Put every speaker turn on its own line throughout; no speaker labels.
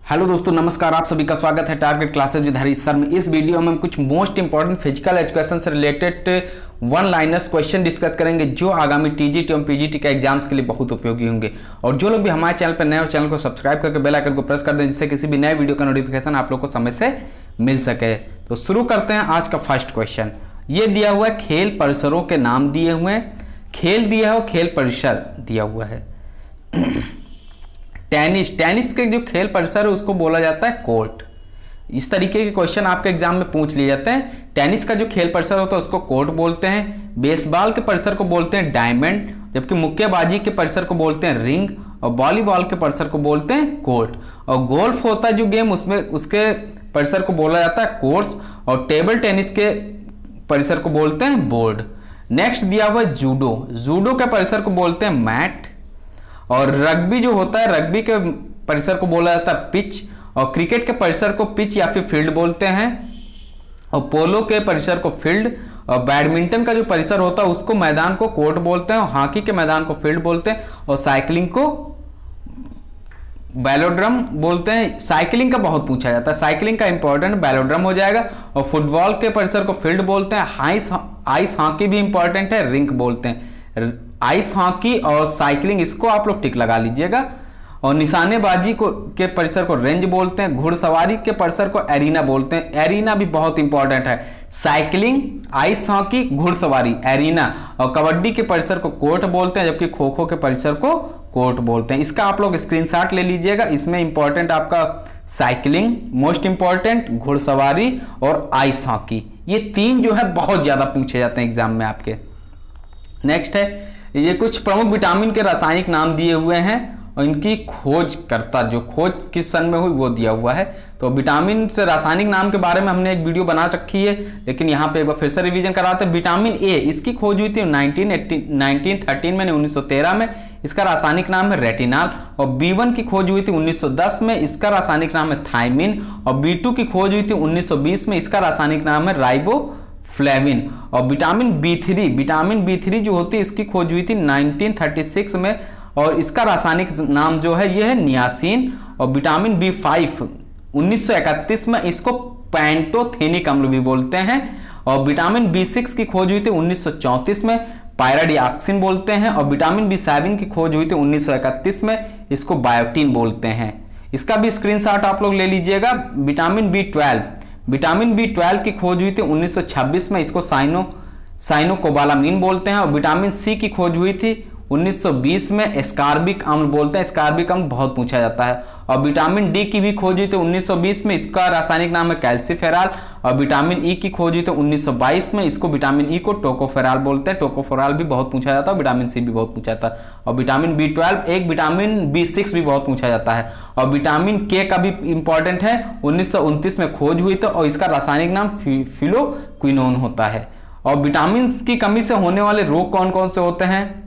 Hello दोस्तों, नमस्कार। आप सभी का स्वागत है target classes with Harish sir में। इस वीडियो में हम कुछ मोस्ट इंपॉर्टेंट फिजिकल एजुकेशन से related one liners question discuss करेंगे जो आगामी टीजीटी और पीजीटी के एग्जाम्स के लिए बहुत उपयोगी होंगे। और जो लोग भी हमारे चैनल पर नए हो, चैनल को सब्सक्राइब करके बेल आइकन को प्रेस कर दें जिससे किसी भी नए वीडियो का नोटिफिकेशन आप लोग को समय से मिल सके। तो शुरू करते हैं आज का फर्स्ट क्वेश्चन। ये दिया हुआ है, खेल परिसरों के नाम दिए हुए हैं, खेल दिया है और खेल परिसर दिया हुआ है। टेनिस के जो खेल परिसर है उसको बोला जाता है कोर्ट। इस तरीके के क्वेश्चन आपके एग्जाम में पूछ लिए जाते हैं। टेनिस का जो खेल परिसर होता है उसको कोर्ट बोलते हैं। बेसबॉल के परिसर को बोलते हैं डायमंड, जबकि मुक्केबाजी के परिसर को बोलते हैं रिंग, और वॉलीबॉल के परिसर को बोलते हैं कोर्ट। और गोल्फ होता है जो गेम, उसमें उसके परिसर को बोला जाता है कोर्स, और टेबल टेनिस के परिसर को बोलते हैं बोर्ड। नेक्स्ट दिया हुआ है जूडो। जूडो के परिसर को बोलते हैं मैट। और रग्बी जो होता है, रग्बी के परिसर को बोला जाता है पिच, और क्रिकेट के परिसर को पिच या फिर फील्ड बोलते हैं, और पोलो के परिसर को फील्ड, और बैडमिंटन का जो परिसर होता है उसको मैदान को कोर्ट बोलते हैं, और हॉकी के मैदान को फील्ड बोलते हैं, और साइकिलिंग को बैलोड्रम बोलते हैं। साइकिलिंग का बहुत पूछा जाता है, साइकिलिंग का इंपॉर्टेंट बैलोड्रम हो जाएगा। और फुटबॉल के परिसर को फील्ड बोलते हैं। आइस हॉकी भी इंपॉर्टेंट है, रिंक बोलते हैं। आइस हॉकी और साइकिलिंग, इसको आप लोग टिक लगा लीजिएगा। और निशानेबाजी को के परिसर को रेंज बोलते हैं। घुड़सवारी के परिसर को एरिना बोलते हैं। एरिना भी बहुत इंपॉर्टेंट है। साइकिलिंग, आइस हॉकी, घुड़सवारी, एरिना। और कबड्डी के परिसर को कोर्ट बोलते हैं, जबकि खो खो के परिसर को कोर्ट बोलते हैं। इसका आप लोग स्क्रीनशॉट ले लीजिएगा। इसमें इंपॉर्टेंट आपका साइकिलिंग मोस्ट इंपॉर्टेंट, घुड़सवारी और आइस हॉकी, ये तीन जो है बहुत ज्यादा पूछे जाते हैं एग्जाम में आपके। नेक्स्ट है, ये कुछ प्रमुख विटामिन के रासायनिक नाम दिए हुए हैं और इनकी खोज करता, जो खोज किस सन में हुई वो दिया हुआ है। तो विटामिन से रासायनिक नाम के बारे में हमने एक वीडियो बना रखी है, लेकिन यहाँ पे एक बार फिर से रिवीजन कराते हैं। विटामिन ए, इसकी खोज हुई थी 1913 में, 1913 में। इसका रासायनिक नाम है रेटिनॉल। और B1 की खोज हुई थी 1910 में, इसका रासायनिक नाम है थायमिन। और B2 की खोज हुई थी 1920 में, इसका रासायनिक नाम है राइबोफ्लेविन। और विटामिन B3 जो होती है इसकी खोज हुई थी 1936 में, और इसका रासायनिक नाम जो है ये है नियासिन। और विटामिन B5 1931 में, इसको पैंटोथेनिक अम्ल भी बोलते हैं। और विटामिन B6 की खोज हुई थी 1934 में, पायराडिऑक्सिन बोलते हैं। और विटामिन B7 की खोज हुई थी 1931 में, इसको बायोटिन बोलते हैं। इसका भी स्क्रीनशॉट आप लोग ले लीजिएगा। विटामिन B12 की खोज हुई थी 1926 में, इसको साइनोकोबालामिन बोलते हैं। और विटामिन सी की खोज हुई थी 1920 में, एस्कार्बिक अम्ल बोलते हैं। एस्कार्बिक अम्ल बहुत पूछा जाता है। और विटामिन डी की भी खोज हुई थी 1920 में, इसका रासायनिक नाम है कैल्सीफेरॉल। और विटामिन ई की खोज हुई थी 1922 में, इसको विटामिन ई को टोकोफेरॉल बोलते हैं। टोकोफेरॉल भी बहुत पूछा जाता है, विटामिन सी भी बहुत पूछा जाता है। और विटामिन B12, एक विटामिन B6 भी बहुत पूछा जाता है। और विटामिन के का भी इंपॉर्टेंट है, 1929 में खोज हुई थी, और इसका रासायनिक नाम फिलोक्विनोन होता है। और विटामिन की कमी से होने वाले रोग कौन कौन से होते हैं?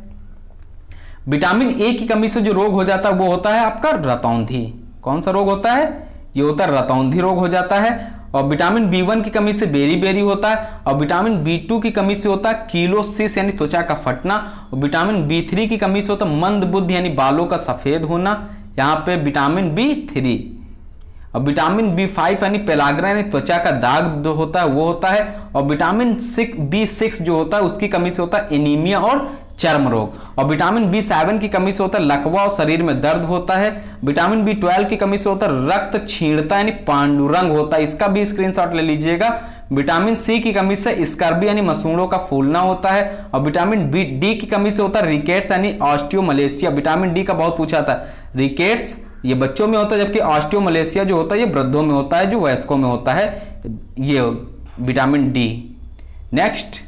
विटामिन ए की कमी से जो रोग हो जाता है वो होता है आपका रतौंधी। कौन सा रोग होता है? ये होता है रतौंधी रोग हो जाता है। और विटामिन B1 की कमी से बेरी होता है। और विटामिन B2 की कमी से होता है कीलोसिस यानी त्वचा का फटना। और विटामिन B3 की कमी से होता है मंद बुद्धि यानी बालों का सफेद होना। यहाँ पे विटामिन B3। और विटामिन B5 यानी पेलाग्रा यानी त्वचा का दाग जो होता है वो होता है। और विटामिन B6 जो होता है उसकी कमी से होता है एनीमिया और चर्म रोग। और विटामिन B7 की कमी से होता है लकवा और शरीर में दर्द होता है। विटामिन B12 की कमी से होता है रक्त छीणता यानी पांडुरंग होता है, इसका भी स्क्रीनशॉट ले लीजिएगा। विटामिन सी की कमी से स्कर्वी यानी मसूड़ों का फूलना होता है। और विटामिन डी की कमी से होता है रिकेट्स यानी ऑस्टियोमलेशिया। विटामिन डी का बहुत पूछा था। रिकेट्स ये बच्चों में होता है, जबकि ऑस्टियोमलेशिया जो होता है ये वृद्धों में होता है, जो वयस्कों में होता है ये vitamin D. Next,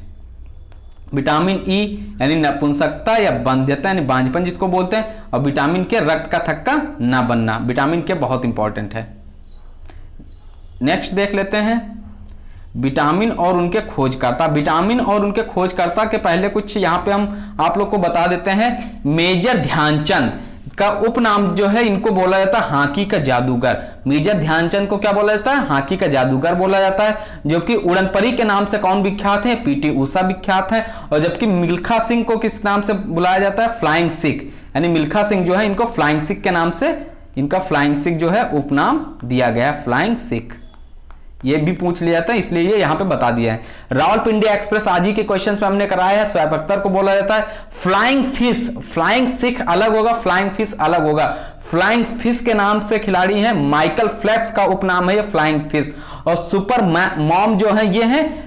vitamin E यानी नपुंसकता या बंध्यता यानी बांझपन जिसको बोलते हैं। और विटामिन के रक्त का थक्का ना बनना, विटामिन के बहुत इंपॉर्टेंट है। नेक्स्ट देख लेते हैं विटामिन और उनके खोजकर्ता। विटामिन और उनके खोजकर्ता के पहले कुछ यहाँ पे हम आप लोग को बता देते हैं। मेजर ध्यानचंद का उपनाम जो है इनको बोला जाता है हॉकी का जादूगर। मेजर ध्यानचंद को क्या बोला जाता है? हॉकी का जादूगर बोला जाता है। जबकि उड़न परी के नाम से कौन विख्यात है? पीटी उषा विख्यात है। और जबकि मिल्खा सिंह को किस नाम से बुलाया जाता है? फ्लाइंग सिख, यानी मिल्खा सिंह जो है इनको फ्लाइंग सिख के नाम से इनका फ्लाइंग सिख जो है उपनाम दिया गया है, फ्लाइंग सिख। ये भी पूछ लिया था इसलिए ये यहां पे बता दिया है। रावलपिंडी एक्सप्रेस आज ही के क्वेश्चंस में हमने कराया है। शोएब अख्तर को बोला जाता है फ्लाइंग फिश, फ्लाइंग सिख अलग होगा, फ्लाइंग फिश अलग होगा। फ्लाइंग फिश के नाम से खिलाड़ी हैं माइकल फेल्प्स, का उपनाम है ये फ्लाइंग फिश। और सुपर मॉम जो है ये है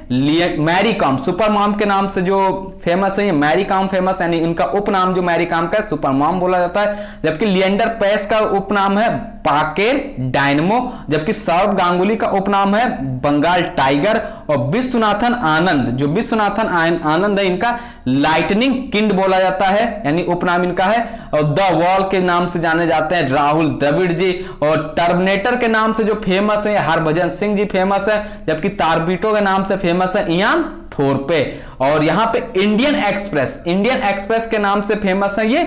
मैरी कॉम, सुपर मॉम के नाम से जो फेमस है ये मैरी कॉम फेमस, यानी इनका उपनाम जो मैरी कॉम का है सुपर मॉम बोला जाता है। जबकि लिएंडर पेस का उपनाम है पाकेर डायनमो, जबकि सौरव गांगुली का उपनाम है बंगाल टाइगर। और विश्वनाथन आनंद, जो विश्वनाथन आनंद है इनका लाइटनिंग किंड बोला जाता है, यानी उपनाम इनका है। और द वॉल के नाम से जाने जाते हैं राहुल द्रविड़ जी। और टर्मिनेटर के नाम से जो फेमस है हरभजन सिंह जी फेमस है, जबकि तारपीटो के नाम से फेमस है इयान थोरपे। और यहां पे इंडियन एक्सप्रेस के नाम से फेमस है ये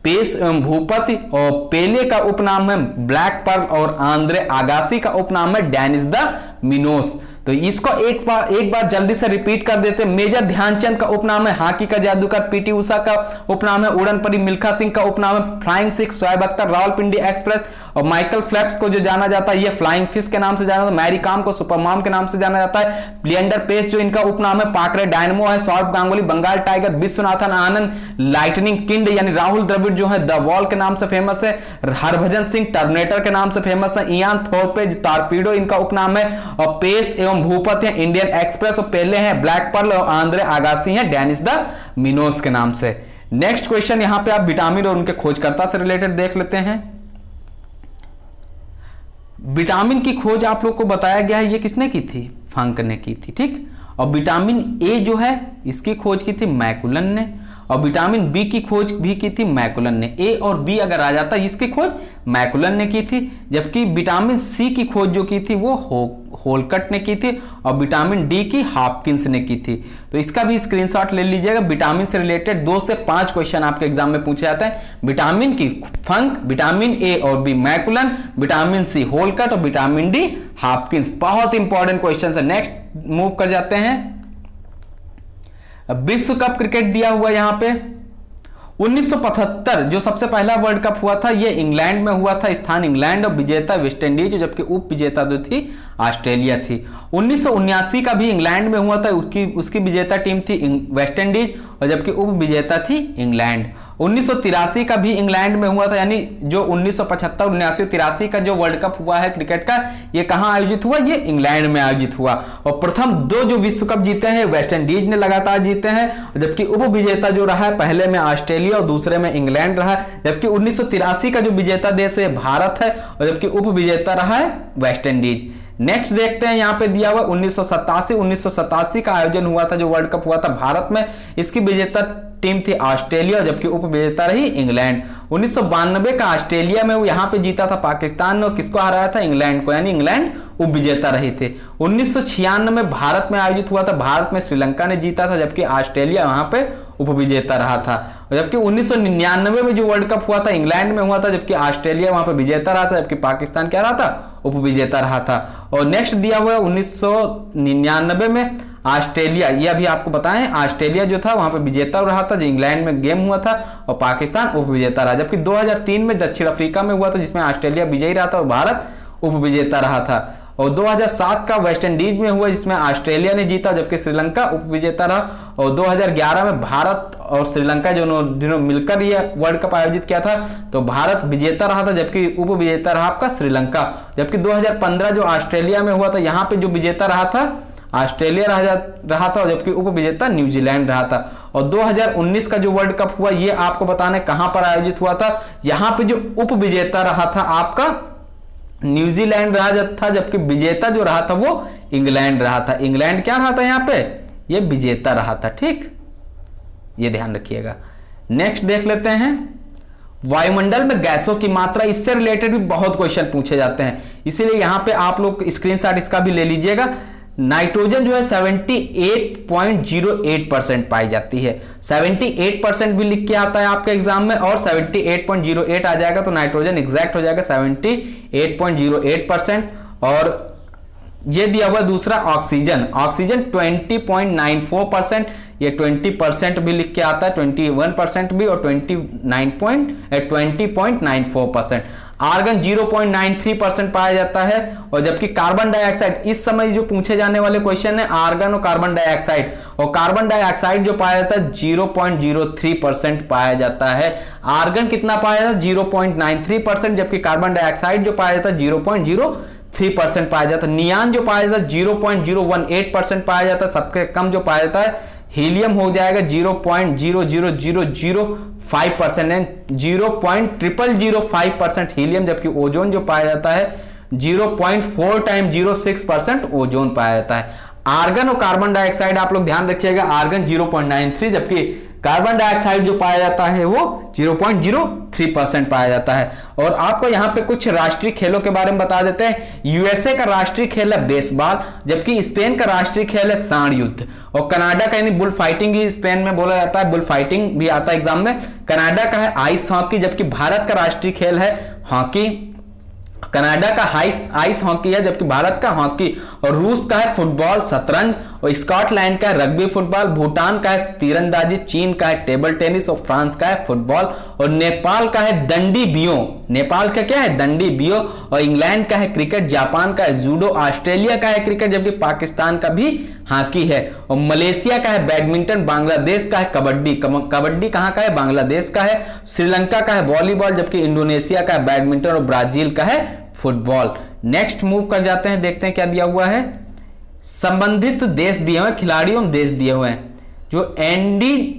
पेस भूपति। और पेले का उपनाम है ब्लैक पर्ल। और आंद्रे आगासी का उपनाम है डेनिस द मिनोस। तो इसको एक बार जल्दी से रिपीट कर देते हैं। मेजर ध्यानचंद का उपनाम है हॉकी का जादूगर, पीटी उषा का उपनाम है उड़न परी, मिल्खा सिंह का उपनाम है फ्लाइंग सिख, शोएब अख्तर रावलपिंडी एक्सप्रेस। और माइकल फेल्प्स को जो जाना जाता है ये फ्लाइंग फिश के नाम से जाना जाता है। मैरी कॉम को सुपर मॉम के नाम से जाना जाता है। लिएंडर पेस जो इनका उपनाम है पाकरे डायनमो है। Saurav Ganguly Bengal tiger, Viswanathan Anand lightning kind यानी राहुल द्रविड़ जो है द वॉल के नाम से फेमस है। हरभजन सिंह टर्मिनेटर के नाम से फेमस है। इयान थोरपे टारपीडो इनका उपनाम है। और पेस एवं भूपति है इंडियन एक्सप्रेस। और पहले हैं ब्लैक पर्ल और आंद्रे आगासी हैं डेनिस द मिनोस के नाम से। नेक्स्ट क्वेश्चन यहां पे आप विटामिन और उनके खोजकर्ता से रिलेटेड देख लेते हैं। विटामिन की खोज आप लोग को बताया गया है ये किसने की थी, फंक ने की थी, ठीक। और विटामिन ए जो है इसकी खोज की थी मैकुलन ने। और विटामिन बी की खोज भी की थी मैकुलन ने। ए और बी अगर आ जाता इसकी खोज मैकुलन ने की थी। जबकि विटामिन सी की खोज जो की थी वो होलकट ने की थी। और विटामिन डी की हॉपकिंस ने की थी। तो इसका भी स्क्रीनशॉट ले लीजिएगा। विटामिन से रिलेटेड 2 से 5 क्वेश्चन आपके एग्जाम में पूछे जाते हैं। विटामिन की फंक, विटामिन ए और बी मैकुलन, विटामिन सी होलकट और विटामिन डी हॉपकिंस। बहुत इंपॉर्टेंट क्वेश्चन है। नेक्स्ट मूव कर जाते हैं। विश्व कप क्रिकेट दिया हुआ यहां पे 1975 जो सबसे पहला वर्ल्ड कप हुआ था ये इंग्लैंड में हुआ था, स्थान इंग्लैंड। और विजेता वेस्ट इंडीज, जबकि उप विजेता जो थी ऑस्ट्रेलिया थी। 1979 का भी इंग्लैंड में हुआ था, उसकी विजेता टीम थी वेस्ट इंडीज और जबकि उप विजेता थी इंग्लैंड। 1983 का भी इंग्लैंड में हुआ था, यानी जो 1975, 79, 83 का जो वर्ल्ड कप हुआ है क्रिकेट का ये कहां आयोजित हुआ, ये इंग्लैंड में आयोजित हुआ। और प्रथम 2 जो विश्व कप जीते हैं वेस्ट इंडीज ने लगातार जीते हैं, जबकि उप विजेता जो रहा है पहले में ऑस्ट्रेलिया और दूसरे में इंग्लैंड रहा। जबकि 1983 का जो विजेता देश है भारत है और जबकि उप विजेता रहा है वेस्ट इंडीज। नेक्स्ट देखते हैं यहां पे दिया हुआ 1987 का आयोजन हुआ था जो वर्ल्ड कप हुआ था भारत में। इसकी विजेता टीम थी ऑस्ट्रेलिया जबकि उप विजेता रही इंग्लैंड। 1992 का ऑस्ट्रेलिया में वो यहां पे जीता था पाकिस्तान ने, किसको हराया था, इंग्लैंड को, यानी इंग्लैंड उप विजेता रहे थे। 1996 में भारत में आयोजित हुआ था, भारत में श्रीलंका ने जीता था जबकि ऑस्ट्रेलिया वहां पे उप विजेता रहा था। जबकि 1999 में जो वर्ल्ड कप हुआ था इंग्लैंड में हुआ था जबकि ऑस्ट्रेलिया वहां पे विजेता रहा था, जबकि पाकिस्तान क्या रहा था, उप विजेता रहा था। और नेक्स्ट दिया हुआ है 1999 में ऑस्ट्रेलिया, ये अभी आपको बताएं, ऑस्ट्रेलिया जो था वहां पे विजेता रहा था जो इंग्लैंड में गेम हुआ था और पाकिस्तान उप विजेता रहा। जबकि 2003 में दक्षिण अफ्रीका में हुआ था जिसमें ऑस्ट्रेलिया विजयी रहा था और भारत उप विजेता रहा था। और 2007 का वेस्ट इंडीज में हुआ जिसमें ऑस्ट्रेलिया ने जीता जबकि श्रीलंका उप विजेता रहा। और 2011 में भारत और श्रीलंका जो मिलकर ये वर्ल्ड कप आयोजित किया था तो भारत विजेता रहा था जबकि उप विजेता रहा आपका श्रीलंका। जबकि 2015 जो ऑस्ट्रेलिया में हुआ था यहाँ पे जो विजेता रहा था ऑस्ट्रेलिया रहा था जबकि उप विजेता न्यूजीलैंड रहा था। और 2019 का जो वर्ल्ड कप हुआ ये आपको बताने कहां पर आयोजित हुआ था, यहां पे जो उप विजेता रहा था आपका न्यूजीलैंड रहा था जबकि विजेता जो रहा था वो इंग्लैंड रहा था। इंग्लैंड क्या रहा था यहाँ पे, ये विजेता रहा था, ठीक, ये ध्यान रखिएगा। नेक्स्ट देख लेते हैं वायुमंडल में गैसों की मात्रा, इससे रिलेटेड भी बहुत क्वेश्चन पूछे जाते हैं इसीलिए यहां पे आप लोग स्क्रीनशॉट इसका भी ले लीजिएगा। नाइट्रोजन जो है 78.08% पाई जाती है, 78% भी लिख के आता है आपके एग्जाम में और 78.08 आ जाएगा तो नाइट्रोजन एग्जैक्ट हो जाएगा 78.08%। और ये दिया हुआ दूसरा ऑक्सीजन, ऑक्सीजन 20.94%, ये 20% भी लिख के आता है, 21% भी और 20.94%। आर्गन 0.93% पाया जाता है, और जबकि कार्बन डाइऑक्साइड, इस समय जो पूछे जाने वाले क्वेश्चन है आर्गन और कार्बन डाइऑक्साइड, और कार्बन डाइऑक्साइड जो पाया जाता है 0.03% पाया जाता है। आर्गन कितना पाया जाता है 0.93%, जबकि कार्बन डाइऑक्साइड जो पाया जाता है 0.03% पाया जाता है। नियान जो पाया जाता है 0.018% पाया जाता है। सबसे कम जो पाया जाता है हीलियम हो जाएगा 0.00005% एंड 0.0005% हीलियम, जबकि ओजोन जो पाया जाता है 0.4 टाइम 06% ओजोन पाया जाता है। आर्गन और कार्बन डाइऑक्साइड आप लोग ध्यान रखिएगा, आर्गन 0.93, जबकि कार्बन डाइऑक्साइड जो पाया जाता है वो 0.03% पाया जाता है। और आपको यहां पे कुछ राष्ट्रीय खेलों के बारे में बता देते हैं। यूएसए का राष्ट्रीय खेल है बेसबॉल, जबकि स्पेन का राष्ट्रीय खेल है सांड युद्ध, और कनाडा का यानी बुल फाइटिंग ही स्पेन में बोला जाता है, बुल फाइटिंग भी आता है एग्जाम में। कनाडा का है आइस हॉकी, जबकि भारत का राष्ट्रीय खेल है हॉकी। कनाडा का आइस हॉकी है, जबकि भारत का हॉकी, और रूस का है फुटबॉल शतरंज, और स्कॉटलैंड का है रग्बी फुटबॉल, भूटान का है तीरंदाजी, चीन का है टेबल टेनिस, और फ्रांस का है फुटबॉल, और नेपाल का है दंडी बियो। नेपाल का क्या है दंडी बियो, और इंग्लैंड का है क्रिकेट, जापान का है जूडो, ऑस्ट्रेलिया का है क्रिकेट, जबकि पाकिस्तान का भी हॉकी है, और मलेशिया का है बैडमिंटन, बांग्लादेश का है कबड्डी। कबड्डी कहां का है बांग्लादेश का है। श्रीलंका का है वॉलीबॉल, जबकि इंडोनेशिया का है बैडमिंटन, और ब्राजील का है फुटबॉल। नेक्स्ट मूव कर जाते हैं, देखते हैं क्या दिया हुआ है। संबंधित देश दिए हुए, खिलाड़ियों देश दिए हुए हैं। जो एंडी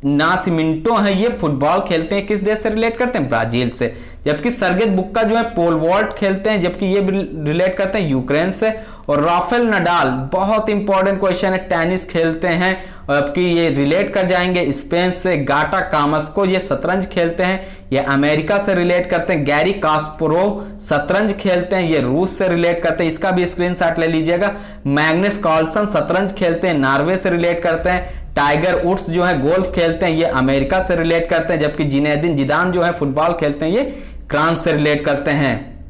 नासिमिंटो हैं ये फुटबॉल खेलते हैं, किस देश से रिलेट करते हैं ब्राजील से। जबकि सर्गेत बुक्का जो है पोल वॉल्ट खेलते हैं, जबकि ये रिलेट करते हैं यूक्रेन से। और राफेल नडाल, बहुत इंपॉर्टेंट क्वेश्चन है, टेनिस खेलते हैं, और जबकि ये रिलेट कर जाएंगे स्पेन से। गाटा कामस्को ये शतरंज खेलते हैं, ये अमेरिका से रिलेट करते हैं। गैरी कास्परोव शतरंज खेलते हैं, ये रूस से रिलेट करते हैं, इसका भी स्क्रीनशॉट ले लीजिएगा। मैग्नस कार्लसन शतरंज खेलते हैं, नॉर्वे से रिलेट करते हैं। टाइगर वुड्स जो है गोल्फ खेलते हैं, ये अमेरिका से रिलेट करते हैं। जबकि जिनेदिन जिदान जो है फुटबॉल खेलते हैं, ये फ्रांस से रिलेट करते हैं।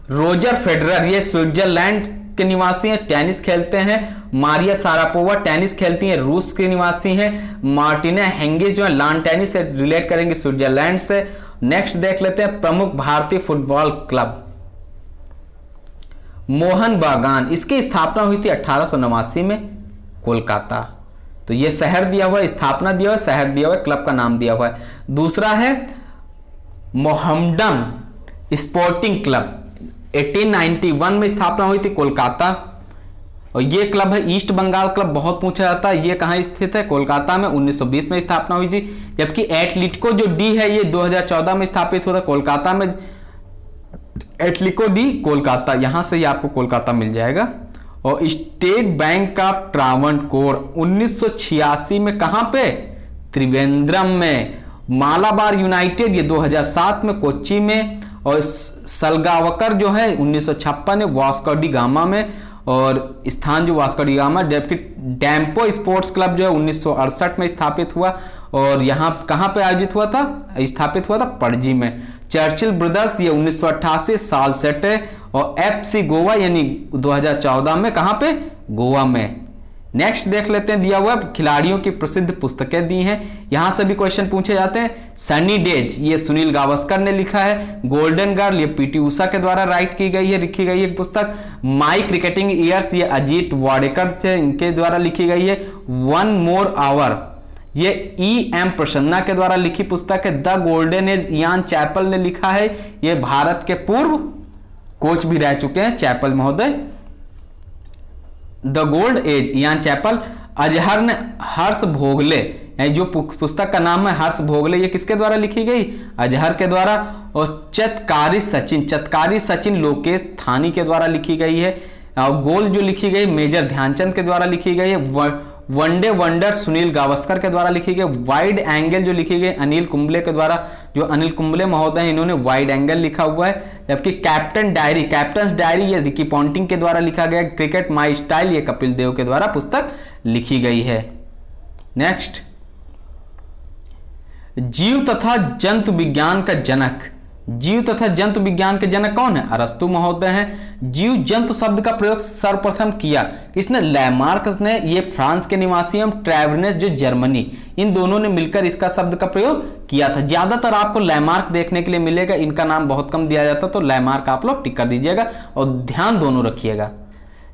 रोजर फेडरर ये स्विट्जरलैंड के निवासी हैं, टेनिस खेलते हैं। मारिया सारापोवा टेनिस खेलती हैं, रूस के निवासी हैं। मार्टिना हिंगिस जो है लॉन टेनिस से रिलेट करेंगे, स्विट्जरलैंड से। नेक्स्ट देख लेते हैं प्रमुख भारतीय फुटबॉल क्लब। मोहन बागान, इसकी स्थापना हुई थी 1889 में कोलकाता। तो ये शहर दिया हुआ है, स्थापना दिया हुआ है, शहर दिया हुआ है, क्लब का नाम दिया हुआ है। दूसरा है मोहम्मडन स्पोर्टिंग क्लब, 1891 में स्थापना हुई थी कोलकाता। और ये क्लब है ईस्ट बंगाल क्लब, बहुत पूछा जाता है। ये कहां स्थित है कोलकाता में, 1920 में स्थापना हुई थी। जबकि एटलेटिको जो डी है ये 2014 में स्थापित हुआ था कोलकाता में। एटलेटिको डी कोलकाता, यहां से ये आपको कोलकाता मिल जाएगा। और स्टेट बैंक ऑफ ट्रावनकोर 1986 में कहां पे, त्रिवेंद्रम में। मालाबार यूनाइटेड ये 2007 में कोच्चि में। और सलगावकर जो है 1956 में वास्को डी गामा में, और स्थान जो वास्को डी गामा। जबकि डैम्पो स्पोर्ट्स क्लब जो है 1968 में स्थापित हुआ, और यहां कहां पे आयोजित हुआ था, स्थापित हुआ था पणजी में। चर्चिल ब्रदर्स ये 1988 साल सेट है। और FC गोवा यानी 2014 में कहां पे, गोवा में। नेक्स्ट देख लेते हैं, दिया हुआ खिलाड़ियों की प्रसिद्ध पुस्तकें दी हैं, यहां से भी क्वेश्चन पूछे जाते हैं। सनी डेज ये सुनील गावस्कर ने लिखा है। गोल्डन गर्ल ये PT उषा के द्वारा राइट की गई है, लिखी गई है पुस्तक। माई क्रिकेटिंग ईयर्स ये अजीत वाडेकर थे, इनके द्वारा लिखी गई है। वन मोर आवर ये EM प्रसन्ना के द्वारा लिखी पुस्तक है। The golden age Ian chapel ने लिखा है, ये भारत के पूर्व कोच भी रह चुके हैं चैपल महोदय। The gold age Ian Chappell. Azhar ने हर्ष भोगले, जो पुस्तक का नाम है हर्ष भोगले, ये किसके द्वारा लिखी गई, अजहर के द्वारा। और चतकारी सचिन लोकेश थानी के द्वारा लिखी गई है। और गोल जो लिखी गई मेजर ध्यानचंद के द्वारा लिखी गई है। वनडे वंडर सुनील गावस्कर के द्वारा लिखी गई। वाइड एंगल जो लिखी गई अनिल कुंबले के द्वारा, जो अनिल कुंबले महोदय हैं इन्होंने वाइड एंगल लिखा हुआ है। जबकि कैप्टन्स डायरी ये रिकी पॉन्टिंग के द्वारा लिखा गया। क्रिकेट माई स्टाइल ये कपिल देव के द्वारा पुस्तक लिखी गई है। नेक्स्ट, जीव तथा जंतु विज्ञान का जनक जीव तथा जंतु विज्ञान के जनक कौन है? अरस्तु महोदय हैं। जीव जंतु शब्द का प्रयोग सर्वप्रथम किया किसने? लैमार्क्स ने। ये फ्रांस के निवासी एवं ट्रेवरनेस जो जर्मनी, इन दोनों ने मिलकर इसका शब्द का प्रयोग किया था। ज्यादातर आपको लैमार्क देखने के लिए मिलेगा, इनका नाम बहुत कम दिया जाता, तो लैमार्क आप लोग टिक कर दीजिएगा और ध्यान दोनों रखिएगा।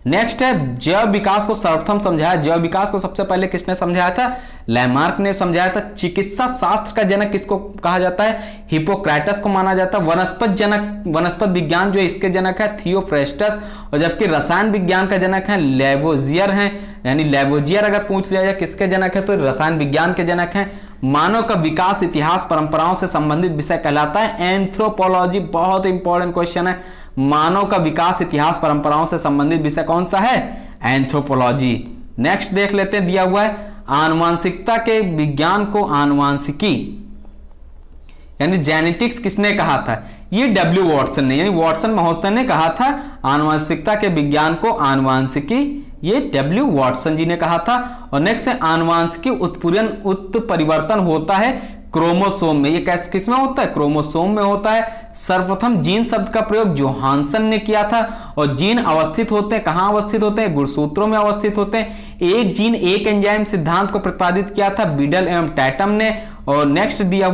नेक्स्ट है जैव विकास को सर्वप्रथम समझाया। जैव विकास को सबसे पहले किसने समझाया था? लैमार्क ने समझाया था। चिकित्सा शास्त्र का जनक किसको कहा जाता है? हिपोक्रेटस को माना जाता है। वनस्पत विज्ञान जो इसके जनक है थियोफ्रेस्टस, और जबकि रसायन विज्ञान का जनक है लेवोजियर हैं। यानी लेवोजियर अगर पूछ लिया जाए किसके जनक है तो रसायन विज्ञान के जनक हैं। मानव का विकास इतिहास परंपराओं से संबंधित विषय कहलाता है एंथ्रोपोलॉजी। बहुत इंपॉर्टेंट क्वेश्चन है। मानव का विकास इतिहास परंपराओं से संबंधित विषय कौन सा है? एंथ्रोपोलॉजी। नेक्स्ट देख लेते हैं, दिया हुआ है आनुवांशिकता के विज्ञान को आनुवांशिकी यानी जेनेटिक्स किसने कहा था? ये डब्ल्यू वॉटसन ने, यानी वॉटसन महोदय ने कहा था आनुवांशिकता के विज्ञान को आनुवांशिकी, ये डब्ल्यू वॉटसन जी ने कहा था। और नेक्स्ट है आनुवांशिकी उत्परिवर्तन होता है क्रोमोसोम में। ये किस में होता है? क्रोमोसोम में होता है। सर्वप्रथम जीन शब्द का प्रयोग जोहानसन ने किया था। और जीन अवस्थित होते हैं, कहां अवस्थित होते हैं? गुणसूत्रों में अवस्थित होते हैं। एक जीन एक एंजाइम सिद्धांत को प्रतिपादित किया था बीडल एवं टैटम ने। और नेक्स्ट दिया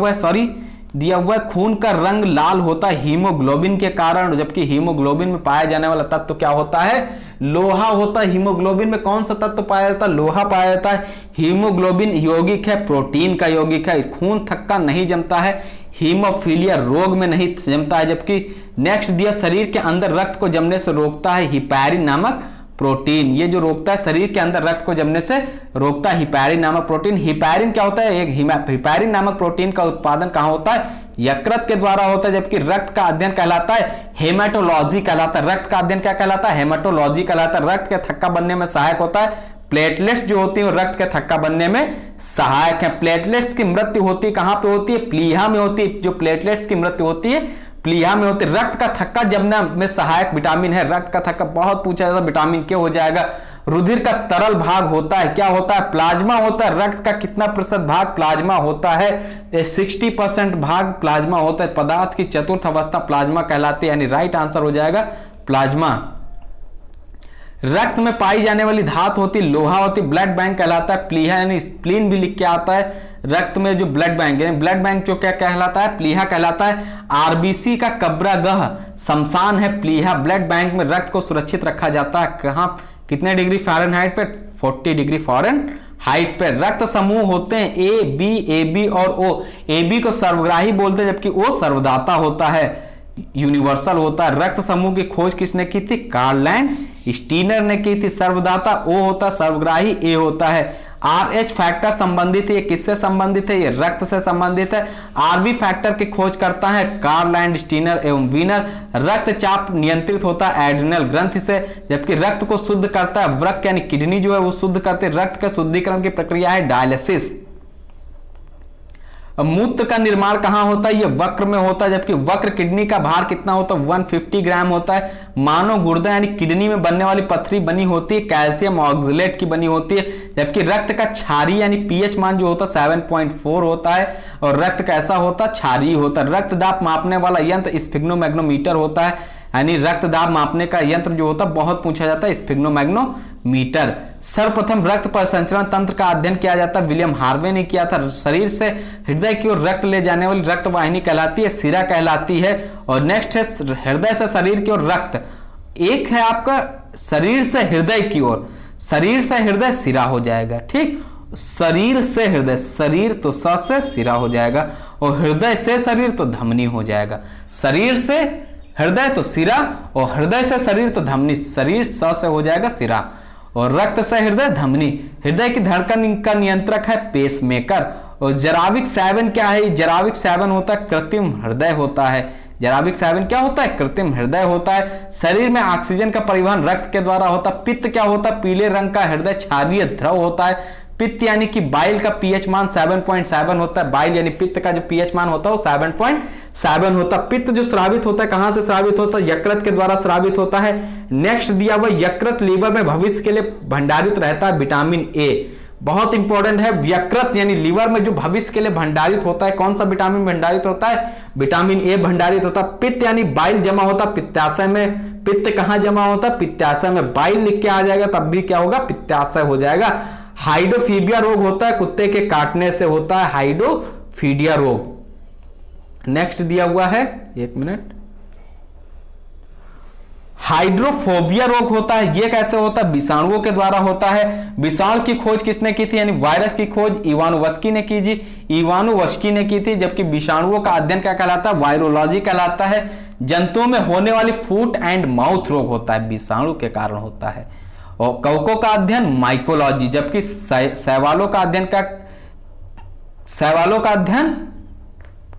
हुआ है खून का रंग लाल होता है हीमोग्लोबिन के कारण, जबकि हीमोग्लोबिन में पाया जाने वाला तत्व क्या होता है? लोहा होता है। हीमोग्लोबिन में कौन सा तत्व पाया जाता है? लोहा पाया जाता है। हीमोग्लोबिन यौगिक है, प्रोटीन का यौगिक है। खून थक्का नहीं जमता है, हीमोफीलिया रोग में नहीं जमता है। जबकि नेक्स्ट दिया शरीर के अंदर रक्त को जमने से रोकता है हिपैरिन नामक प्रोटीन। ये जो रोकता है शरीर के अंदर रक्त को जमने से रोकता है हिपैरिन नामक प्रोटीन। हिपैरिन क्या होता है? एक हिपैरिन नामक प्रोटीन का उत्पादन कहां होता है? यकृत के द्वारा होता है। जबकि रक्त का अध्ययन कहलाता है हेमाटोलॉजी कहलाता है। रक्त का अध्ययन क्या कहलाता है? हेमाटोलॉजी कहलाता है। रक्त के थक्का बनने में सहायक होता है। प्लेटलेट्स जो होती है रक्त के थक्का बनने में सहायक है। प्लेटलेट्स की मृत्यु होती है कहां पे होती है? प्लीहा में होती है। जो प्लेटलेट्स की मृत्यु होती है प्लीहा में होती है। रक्त का थक्का जमने में सहायक विटामिन है। रक्त का थक्का बहुत पूछा जाता है, विटामिन के हो जाएगा। रुधिर का तरल भाग होता है, क्या होता है? प्लाज्मा होता है। रक्त का कितना प्रतिशत भाग प्लाज्मा होता है? 60% भाग प्लाज्मा होता है। पदार्थ की चतुर्थ अवस्था प्लाज्मा कहलाती है, यानी राइट आंसर हो जाएगा प्लाज्मा। रक्त में पाई जाने वाली धातु होती लोहा होती, ब्लड बैंक कहलाता है प्लीहा, यानी स्प्लीन भी लिख के आता है। रक्त में जो ब्लड बैंक है, ब्लड बैंक जो क्या कहलाता है? प्लीहा कहलाता है। आरबीसी का कब्रागह शमशान है प्लीहा। ब्लड बैंक में रक्त को सुरक्षित रखा जाता है कहां? कितने डिग्री फ़ारेनहाइट पे? 40 डिग्री फ़ारेनहाइट पे। रक्त समूह होते हैं ए बी और ओ। ए बी को सर्वग्राही बोलते हैं, जबकि ओ सर्वदाता होता है, यूनिवर्सल होता है। रक्त समूह की खोज किसने की थी? कार्ल स्टीनर ने की थी। सर्वदाता ओ होता है, सर्वग्राही ए होता है। RH फैक्टर संबंधित है, ये किससे संबंधित है? ये रक्त से संबंधित है। RB फैक्टर की खोज करता है कार्ल स्टीनर एवं वीनर। रक्तचाप नियंत्रित होता है एड्रिनल ग्रंथि से, जबकि रक्त को शुद्ध करता है वृक्क यानी किडनी जो है वो शुद्ध करते हैं। रक्त के शुद्धिकरण की प्रक्रिया है डायलिसिस। मूत्र का निर्माण कहां होता है? ये वक्र में होता है, जबकि वक्र किडनी का भार कितना होता है? 150 ग्राम होता है। मानव गुर्दा यानी किडनी में बनने वाली पथरी बनी होती है कैल्शियम ऑक्सलेट की बनी होती है, जबकि रक्त का क्षारीय यानी पीएच मान जो होता है 7.4 होता है। और रक्त कैसा होता है? क्षारीय होता है। रक्त दाब मापने वाला यंत्र स्फिग्नोमैग्नोमीटर होता है, यानी रक्त दाब मापने का यंत्र जो होता है बहुत पूछा जाता है स्फिग्नोमैग्नोमीटर। सर्वप्रथम रक्त परिसंचरण तंत्र का अध्ययन किया जाता है विलियम हार्वे ने किया था। शरीर से हृदय की ओर रक्त ले जाने वाली रक्त वाहिनी कहलाती है, सिरा कहलाती है। और नेक्स्ट है हृदय से शरीर की ओर रक्त। एक है आपका शरीर से हृदय की ओर, शरीर से हृदय सिरा हो जाएगा, ठीक। शरीर से हृदय, शरीर तो स से सिरा हो जाएगा, और हृदय से शरीर तो धमनी हो जाएगा। शरीर से हृदय तो सिरा, और हृदय से शरीर तो धमनी। शरीर स से हो जाएगा सिरा, और रक्त से हृदय धमनी। हृदय की धड़कन का नियंत्रक है पेसमेकर। और जराविक 7 क्या है? जराविक 7 होता है कृत्रिम हृदय होता है। जराविक 7 क्या होता है? कृत्रिम हृदय होता है। शरीर में ऑक्सीजन का परिवहन रक्त के द्वारा होता है। पित्त क्या होता है? पीले रंग का हृदय क्षारीय द्रव होता है। पित्त यानी कि बाइल का पीएच मान 7.7 होता है। बाइल यानी पित्त का जो पीएच मान होता है वो 7.7 होता है। पित्त जो स्रावित होता है कहां से स्रावित होता है? यकृत के द्वारा स्रावित होता है। नेक्स्ट दिया हुआ यकृत लीवर में भविष्य के लिए भंडारित रहता है विटामिन ए। बहुत इंपॉर्टेंट है। यकृत यानी लीवर में जो भविष्य के लिए भंडारित होता है, कौन सा विटामिन भंडारित होता है? विटामिन ए भंडारित होता है। पित्त यानी बाइल जमा होता है पित्ताशय में। पित्त कहां जमा होता है? पित्ताशय में। बाइल लिख के आ जाएगा तब भी क्या होगा? पित्ताशय हो जाएगा। हाइड्रोफीबिया रोग होता है, कुत्ते के काटने से होता है हाइड्रोफीबिया रोग। नेक्स्ट दिया हुआ है, एक मिनट, हाइड्रोफोबिया रोग होता है। यह कैसे होता है? विषाणुओं के द्वारा होता है। विषाणु की खोज किसने की थी? यानी वायरस की खोज इवानोवस्की ने की जी, इवानोवस्की ने की थी। जबकि विषाणुओं का अध्ययन क्या कहलाता है? वायरोलॉजी कहलाता है। जंतुओं में होने वाली फूट एंड माउथ रोग होता है, विषाणु के कारण होता है। और कवकों का अध्ययन माइकोलॉजी। जबकि शैवालों का अध्ययन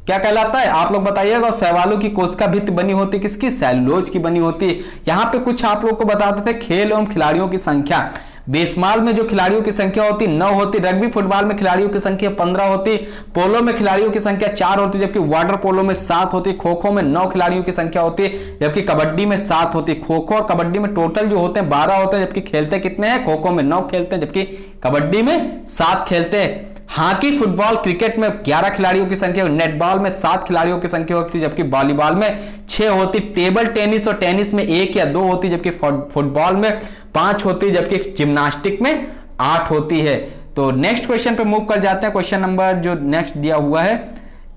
क्या कहलाता है? आप लोग बताइएगा। शैवालों की कोशिका भित्ति बनी होती है किसकी? सेलुलोज की बनी होती है। यहां पे कुछ आप लोग को बताते थे खेल एवं खिलाड़ियों की संख्या। बेसबॉल में जो खिलाड़ियों की संख्या होती 9 होती, रग्बी फुटबॉल में खिलाड़ियों की संख्या 15 होती, पोलो में खिलाड़ियों की संख्या 4 होती, जबकि वाटर पोलो में 7 होती, खो खो में 9 खिलाड़ियों की संख्या होती है, जबकि कबड्डी में 7 होती। खो खो और कबड्डी में टोटल जो होते हैं 12 होते हैं, जबकि खेलते कितने हैं? खो खो में 9 खेलते हैं, जबकि कबड्डी में 7 खेलते हैं। हॉकी, फुटबॉल, क्रिकेट में 11 खिलाड़ियों की संख्या, नेटबॉल में 7 खिलाड़ियों की संख्या होती है, जबकि वॉलीबॉल में 6 होती। टेबल टेनिस और टेनिस में 1 या 2 होती, जबकि फुटबॉल में 5 होती, जबकि जिम्नास्टिक में 8 होती है। तो नेक्स्ट क्वेश्चन पे मूव कर जाते हैं। क्वेश्चन नंबर जो नेक्स्ट दिया हुआ है,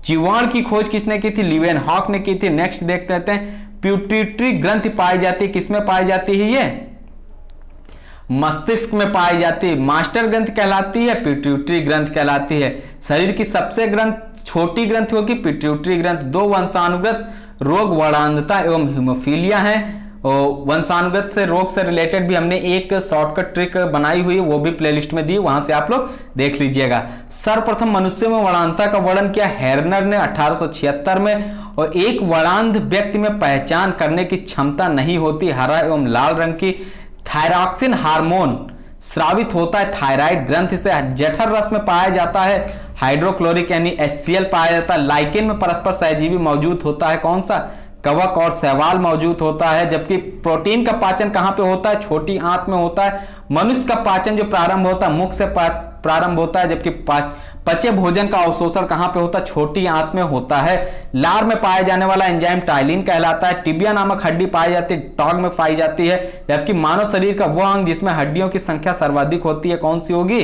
जीवाणु की खोज किसने की थी? लीवेनहॉक ने की थी। नेक्स्ट देखते रहते हैं, प्यूटिट्री ग्रंथि पाई जाती है, किसमें पाई जाती है? ये मस्तिष्क में पाई जाती है। मास्टर ग्रंथ कहलाती है, पिट्यूटरी ग्रंथ कहलाती है। शरीर की सबसे छोटी ग्रंथ होगी पिट्यूटरी ग्रंथ। 2 वंशानुगत रोग वर्णांधता एवं हीमोफीलिया है। और वंशानुगत से रोग से रिलेटेड भी हमने एक शॉर्टकट ट्रिक बनाई हुई है, वो भी प्लेलिस्ट में दी, वहां से आप लोग देख लीजिएगा। सर्वप्रथम मनुष्य में वर्णांधता का वर्णन किया हेरनर ने 1876 में। और एक वर्णांध व्यक्ति में पहचान करने की क्षमता नहीं होती। हरा एवं लाल रंग की थायरॉक्सिन हार्मोन स्रावित होता है थायराइड ग्रंथि से। जठर रस में पाया जाता है हाइड्रोक्लोरिक यानी HCl पाया जाता है। लाइकेन में परस्पर सहजीवी मौजूद होता है, कौन सा? कवक और शैवाल मौजूद होता है। जबकि प्रोटीन का पाचन कहां पे होता है? छोटी आंत में होता है। मनुष्य का पाचन जो प्रारंभ होता है मुख से प्रारंभ होता है, जबकि पचे भोजन का अवशोषण कहां पे होता है? छोटी आंत में होता है। लार में पाया जाने वाला एंजाइम टाइलिन कहलाता है। टिबिया नामक हड्डी पाई जाती है, टॉग में पाई जाती है। जबकि मानव शरीर का वह अंग जिसमें हड्डियों की संख्या सर्वाधिक होती है, कौन सी होगी?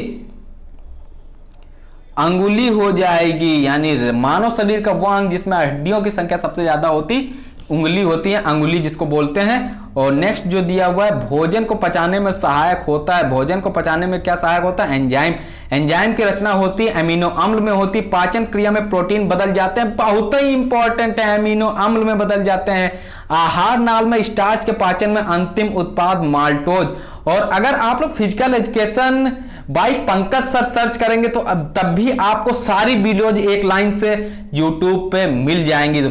अंगुली हो जाएगी। यानी मानव शरीर का वह अंग जिसमें हड्डियों की संख्या सबसे ज्यादा होती उंगली होती है, अंगुली जिसको बोलते हैं। और नेक्स्ट जो दिया हुआ है, भोजन को पचाने में सहायक होता है। भोजन को पचाने में क्या सहायक होता है? एंजाइम। एंजाइम की रचना होती है अमीनो अम्ल में होती। पाचन क्रिया में प्रोटीन बदल जाते हैं, बहुत ही इंपॉर्टेंट है, अमीनो अम्ल में बदल जाते हैं। आहार नाल में स्टार्च के पाचन में अंतिम उत्पाद माल्टोज। और अगर आप लोग physical education by Pankaj sir search करेंगे तो तब भी आपको सारी वीडियोज एक लाइन से यूट्यूब पे मिल जाएंगी। तो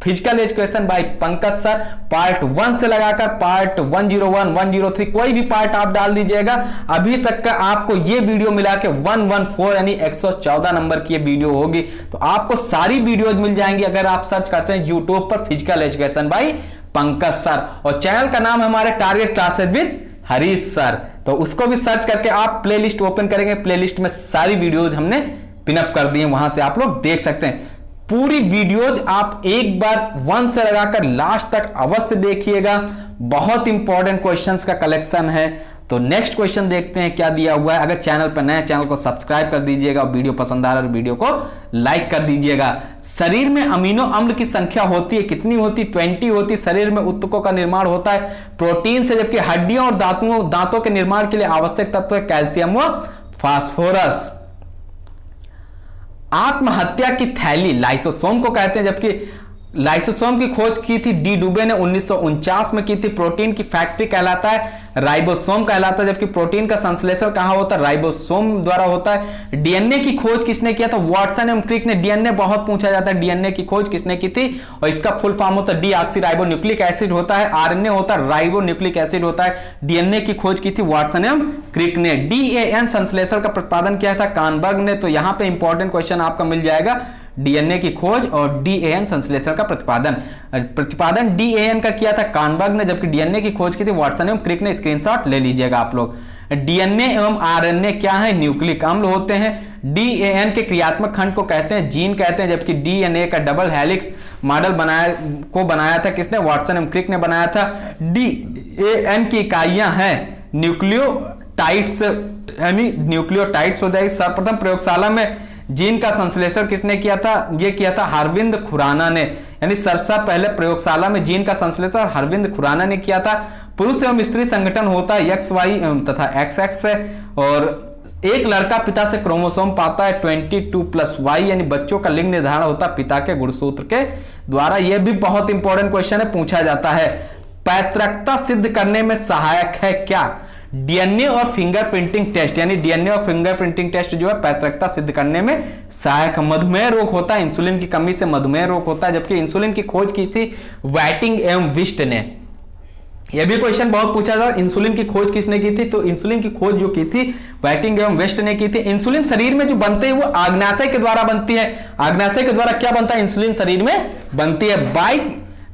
physical education by Pankaj sir part 1 से लगाकर पार्ट 101, 103 कोई भी पार्ट आप डाल दीजिएगा, अभी तक का आपको ये वीडियो मिला के 114 यानी 114 नंबर की ये वीडियो होगी। तो आपको सारी वीडियोज मिल जाएंगी अगर आप सर्च करते हैं यूट्यूब पर physical education by Pankaj sir. और चैनल का नाम है हमारे target classes with Harish sir, तो उसको भी सर्च करके आप प्लेलिस्ट ओपन करेंगे, प्लेलिस्ट में सारी वीडियोज हमने पिनअप कर दी है, वहां से आप लोग देख सकते हैं। पूरी वीडियोज आप एक बार 1 से लगाकर लास्ट तक अवश्य देखिएगा, बहुत इंपॉर्टेंट क्वेश्चंस का कलेक्शन है। तो नेक्स्ट क्वेश्चन देखते हैं क्या दिया हुआ है। अगर चैनल पर नए, चैनल को सब्सक्राइब कर दीजिएगा, वीडियो पसंद आ रहा है वीडियो को लाइक कर दीजिएगा। शरीर में अमीनो अम्ल की संख्या होती है, कितनी होती? 20 होती। शरीर में उत्तकों का निर्माण होता है प्रोटीन से, जबकि हड्डियों और दांतों के निर्माण के लिए आवश्यक तत्व है कैल्शियम व फास्फोरस। आत्महत्या की थैली लाइसोसोम को कहते हैं, जबकि लाइसोसोम की खोज की थी डी डुबे ने 1949 में की थी। प्रोटीन की फैक्ट्री कहलाता है राइबोसोम कहलाता है, जबकि प्रोटीन का संश्लेषण कहां होता है? राइबोसोम द्वारा होता है। डीएनए की खोज किसने किया था? वाटसन एवं क्रिक ने। डीएनए बहुत पूछा जाता है, डीएनए की खोज किसने की थी? और इसका फुल फॉर्म होता है डीऑक्सीराइबोन्यूक्लिक एसिड होता है। आरएनए होता है राइबोन्यूक्लिक एसिड होता है। डीएनए की खोज की थी वाटसन एवं क्रिक ने। डीएएन संश्लेषण का प्रतिपादन किया था कानबर्ग ने। तो यहां पर इंपॉर्टेंट क्वेश्चन आपका मिल जाएगा, डीएनए की खोज और डीएएन संश्लेषण का प्रतिपादन डीएएन का किया था कानबर्ग ने, जबकि डीएनए की खोज की थी वाटसन एवं क्रिक ने। स्क्रीनशॉट ले लीजिएगा आप लोग। डीएनए एवं आरएनए क्या है? न्यूक्लिक अम्ल होते हैं। डीएन के क्रियात्मक खंड को कहते हैं जीन कहते हैं, जबकि डीएनए का डबल हेलिक्स मॉडल बनाया था किसने? वाटसन एवं क्रिक ने बनाया था। डीएन की इकाइयां हैं न्यूक्लियोटाइड्स, यानी न्यूक्लियोटाइड्स हो जाएगी। सर्वप्रथम प्रयोगशाला में जीन का संश्लेषण किसने किया था? यह किया था हरविंद खुराना ने, यानी सबसे पहले प्रयोगशाला में जीन का संश्लेषण हरविंद खुराना ने किया था। पुरुष एवं स्त्री संगठन होता है XY तथा XX है, और एक लड़का पिता से क्रोमोसोम पाता है 22+Y, यानी बच्चों का लिंग निर्धारण होता है पिता के गुणसूत्र के द्वारा। यह भी बहुत इंपॉर्टेंट क्वेश्चन है, पूछा जाता है। पैतृकता सिद्ध करने में सहायक है क्या? डीएनए और फिंगरप्रिंटिंग टेस्ट, यानी डीएनए और फिंगरप्रिंटिंग टेस्ट जो है पैतृकता सिद्ध करने में सहायक। मधुमेह रोग होता है, इंसुलिन की कमी से मधुमेह रोग होता है, जबकि इंसुलिन की खोज की थी व्हाइटिंग एवं विस्ट ने। यह भी क्वेश्चन बहुत पूछा था, इंसुलिन की खोज किसने की थी? तो इंसुलिन की खोज जो की थी व्हाइटिंग एवं वेस्ट ने की थी। इंसुलिन शरीर में जो बनते हैं वो आग्नाशय के द्वारा बनती है। आग्नाशय के द्वारा क्या बनता है? इंसुलिन शरीर में बनती है। बाई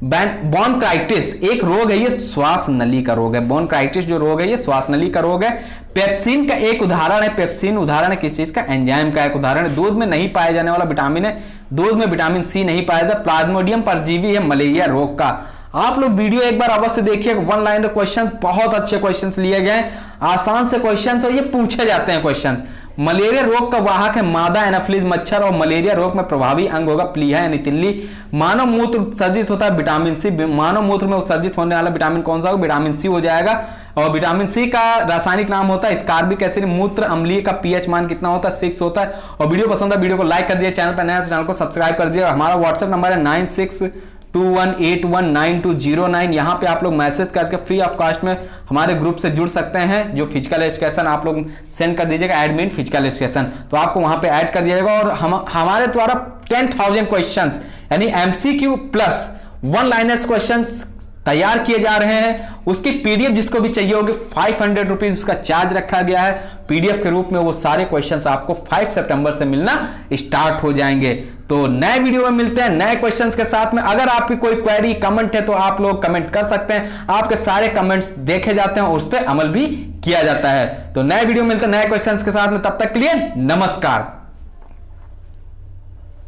बोनक्राइटिस एक रोग है, ये श्वास नली का रोग है। बोनक्राइटिस जो रोग है ये श्वास नली का रोग है। पेप्सिन का एक उदाहरण है, पेप्सिन उदाहरण है किस चीज का? एंजाइम का एक उदाहरण है। दूध में नहीं पाया जाने वाला विटामिन है, दूध में विटामिन सी नहीं पाया जाता। प्लाज्मोडियम परजीवी है मलेरिया रोग का। आप लोग वीडियो एक बार अवश्य देखिए, वन लाइनर क्वेश्चंस, बहुत अच्छे क्वेश्चंस लिए गए, आसान से क्वेश्चंस, और ये पूछे जाते हैं क्वेश्चंस। मलेरिया रोग का वाहक है मादा एनाफिलिस मच्छर, और मलेरिया रोग में प्रभावी अंग होगा प्लीहा यानी तिल्ली। मानव मूत्र उत्सर्जित होता है विटामिन सी, मानव मूत्र में उत्सर्जित होने वाला विटामिन कौन सा होगा? विटामिन सी हो जाएगा। और विटामिन सी का रासायनिक नाम होता है स्कार्बिक एसिड। मूत्र अम्लीय का पीएच मान कितना होता है? 6 होता है। और वीडियो पसंद है वीडियो को लाइक कर दिया, चैनल पर नया तो चैनल को सब्सक्राइब कर दिया। हमारा व्हाट्सएप नंबर है 9621819209। यहाँ पे आप लोग मैसेज करके फ्री ऑफ कॉस्ट में हमारे ग्रुप से जुड़ सकते हैं। जो फिजिकल एजुकेशन आप लोग सेंड कर दीजिएगा एडमिन फिजिकल एजुकेशन, तो आपको वहां पे ऐड कर दिया जाएगा। और हमारे द्वारा 10,000 क्वेश्चंस यानी MCQ plus one liners questions तैयार किए जा रहे हैं। उसकी पीडीएफ जिसको भी चाहिए होगी 500 रुपीज उसका चार्ज रखा गया है। पीडीएफ के रूप में वो सारे क्वेश्चंस आपको 5 सितंबर से मिलना स्टार्ट हो जाएंगे। तो नए वीडियो में मिलते हैं नए क्वेश्चंस के साथ में। अगर आपकी कोई क्वेरी कमेंट है तो आप लोग कमेंट कर सकते हैं, आपके सारे कमेंट्स देखे जाते हैं और उस पर अमल भी किया जाता है। तो नए वीडियो में मिलते हैं नए क्वेश्चंस के साथ में, तब तक के लिए नमस्कार।